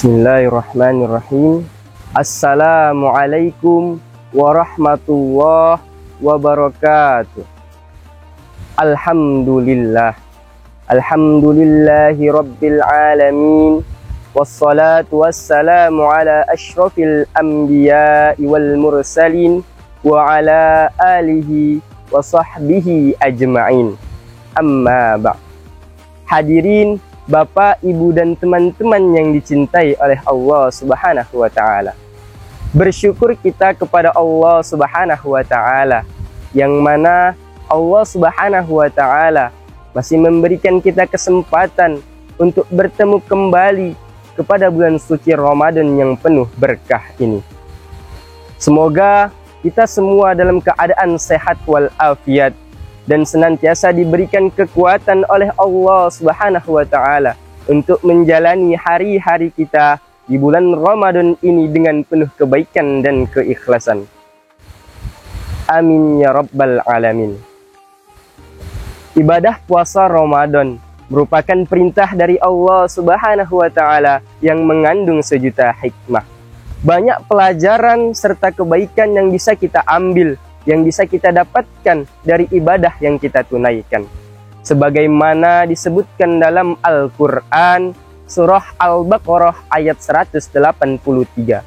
Bismillahirrahmanirrahim. Assalamualaikum warahmatullahi wabarakatuh. Alhamdulillah. Alhamdulillahi rabbil alamin. Wassalatu wassalamu ala ashrafil anbiya'i wal mursalin wa ala alihi wa sahbihi ajma'in. Amma ba'd. Hadirin Bapak, Ibu, dan teman-teman yang dicintai oleh Allah Subhanahu wa Ta'ala. Bersyukur kita kepada Allah Subhanahu wa Ta'ala, yang mana Allah Subhanahu wa Ta'ala masih memberikan kita kesempatan untuk bertemu kembali kepada bulan suci Ramadan yang penuh berkah ini. Semoga kita semua dalam keadaan sehat walafiat dan senantiasa diberikan kekuatan oleh Allah Subhanahu wa Ta'ala untuk menjalani hari-hari kita di bulan Ramadan ini dengan penuh kebaikan dan keikhlasan. Amin ya rabbal alamin. Ibadah puasa Ramadan merupakan perintah dari Allah Subhanahu wa Ta'ala yang mengandung sejuta hikmah. Banyak pelajaran serta kebaikan yang bisa kita ambil, yang bisa kita dapatkan dari ibadah yang kita tunaikan. Sebagaimana disebutkan dalam Al-Quran, surah Al-Baqarah ayat 183,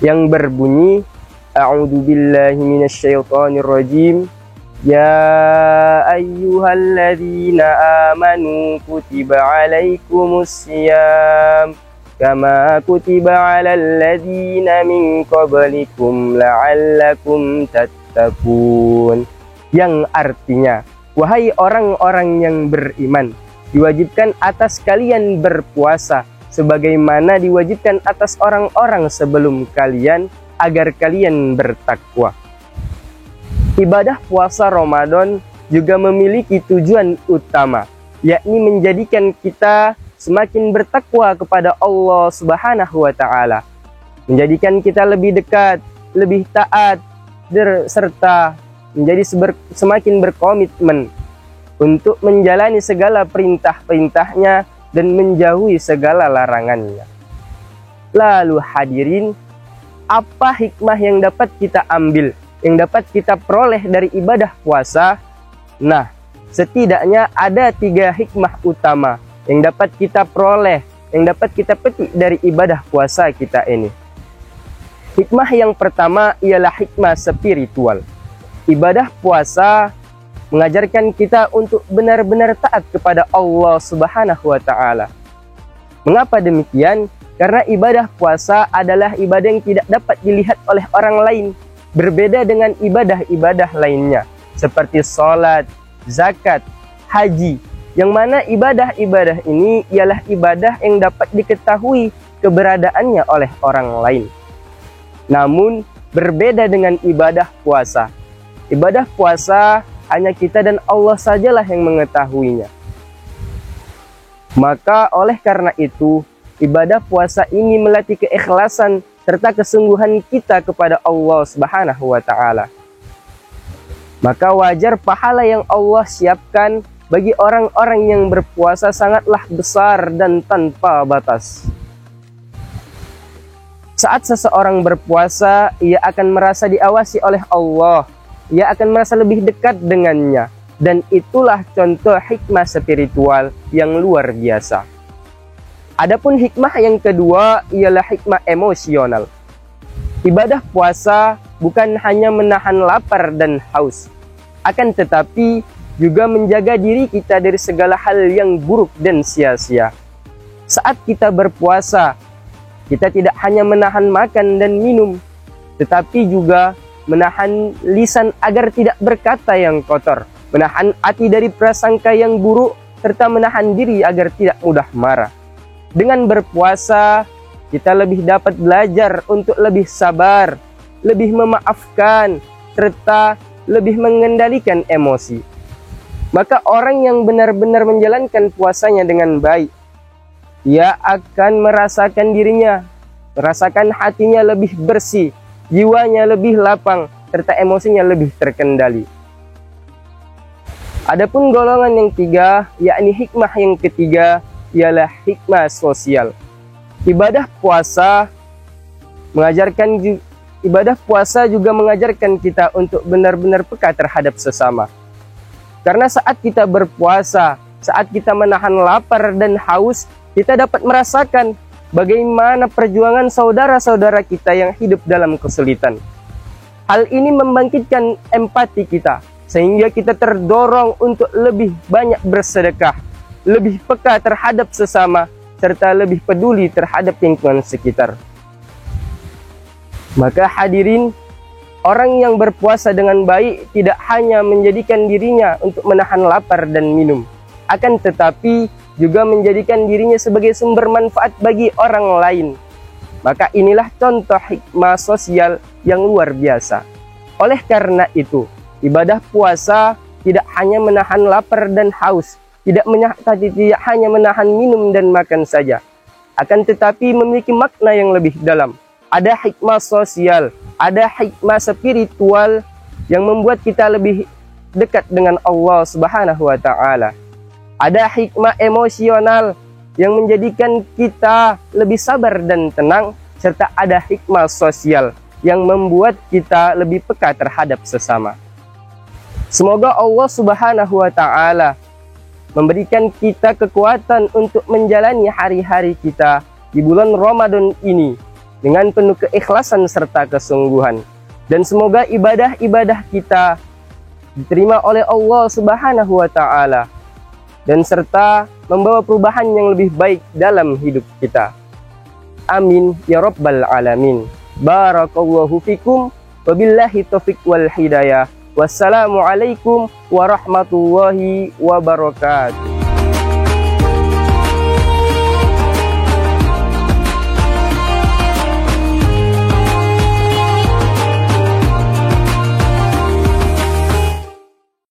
yang berbunyi, A'udzu billahi minasyaitonir rajim. Ya ayyuhalladzina amanu kutiba alaikumus siyam kama kutiba alal ladzina min qablikum la'allakum tattaqun, yang artinya, wahai orang-orang yang beriman, diwajibkan atas kalian berpuasa sebagaimana diwajibkan atas orang-orang sebelum kalian agar kalian bertakwa. Ibadah puasa Ramadan juga memiliki tujuan utama, yakni menjadikan kita semakin bertakwa kepada Allah Subhanahu wa Ta'ala, menjadikan kita lebih dekat, lebih taat, serta menjadi semakin berkomitmen untuk menjalani segala perintah-perintahnya dan menjauhi segala larangannya. Lalu hadirin, apa hikmah yang dapat kita ambil, yang dapat kita peroleh dari ibadah puasa? Nah, setidaknya ada 3 hikmah utama yang dapat kita peroleh, yang dapat kita petik dari ibadah puasa kita ini. Hikmah yang pertama ialah hikmah spiritual. Ibadah puasa mengajarkan kita untuk benar-benar taat kepada Allah Subhanahu wa Ta'ala. Mengapa demikian? Karena ibadah puasa adalah ibadah yang tidak dapat dilihat oleh orang lain, berbeda dengan ibadah-ibadah lainnya seperti sholat, zakat, haji, yang mana ibadah-ibadah ini ialah ibadah yang dapat diketahui keberadaannya oleh orang lain. Namun berbeda dengan ibadah puasa. Ibadah puasa hanya kita dan Allah sajalah yang mengetahuinya. Maka oleh karena itu, ibadah puasa ini melatih keikhlasan serta kesungguhan kita kepada Allah Subhanahu wa Ta'ala. Maka wajar pahala yang Allah siapkan bagi orang-orang yang berpuasa sangatlah besar dan tanpa batas. Saat seseorang berpuasa, ia akan merasa diawasi oleh Allah. Ia akan merasa lebih dekat dengannya. Dan itulah contoh hikmah spiritual yang luar biasa. Adapun hikmah yang kedua ialah hikmah emosional. Ibadah puasa bukan hanya menahan lapar dan haus, akan tetapi juga menjaga diri kita dari segala hal yang buruk dan sia-sia. Saat kita berpuasa, kita tidak hanya menahan makan dan minum, tetapi juga menahan lisan agar tidak berkata yang kotor, menahan hati dari prasangka yang buruk, serta menahan diri agar tidak mudah marah. Dengan berpuasa, kita lebih dapat belajar untuk lebih sabar, lebih memaafkan, serta lebih mengendalikan emosi. Maka orang yang benar-benar menjalankan puasanya dengan baik, ia akan merasakan dirinya, merasakan hatinya lebih bersih, jiwanya lebih lapang, serta emosinya lebih terkendali. Adapun golongan yang 3, yakni hikmah yang ketiga, ialah hikmah sosial. Ibadah puasa juga mengajarkan kita untuk benar-benar peka terhadap sesama. Karena saat kita berpuasa, saat kita menahan lapar dan haus, kita dapat merasakan bagaimana perjuangan saudara-saudara kita yang hidup dalam kesulitan. Hal ini membangkitkan empati kita, sehingga kita terdorong untuk lebih banyak bersedekah, lebih peka terhadap sesama, serta lebih peduli terhadap lingkungan sekitar. Maka hadirin, orang yang berpuasa dengan baik tidak hanya menjadikan dirinya untuk menahan lapar dan minum, akan tetapi juga menjadikan dirinya sebagai sumber manfaat bagi orang lain. Maka inilah contoh hikmah sosial yang luar biasa. Oleh karena itu, ibadah puasa tidak hanya menahan lapar dan haus, tidak hanya menahan minum dan makan saja, akan tetapi memiliki makna yang lebih dalam. Ada hikmah sosial, ada hikmah spiritual yang membuat kita lebih dekat dengan Allah Subhanahu wa Ta'ala. Ada hikmah emosional yang menjadikan kita lebih sabar dan tenang, serta ada hikmah sosial yang membuat kita lebih peka terhadap sesama. Semoga Allah Subhanahu wa Ta'ala memberikan kita kekuatan untuk menjalani hari-hari kita di bulan Ramadan ini dengan penuh keikhlasan serta kesungguhan. Dan semoga ibadah-ibadah kita diterima oleh Allah Subhanahu wa Ta'ala dan serta membawa perubahan yang lebih baik dalam hidup kita. Amin ya rabbal alamin. Barakallahu fikum, wabillahi taufiq wal hidayah. Wassalamualaikum warahmatullahi wabarakatuh.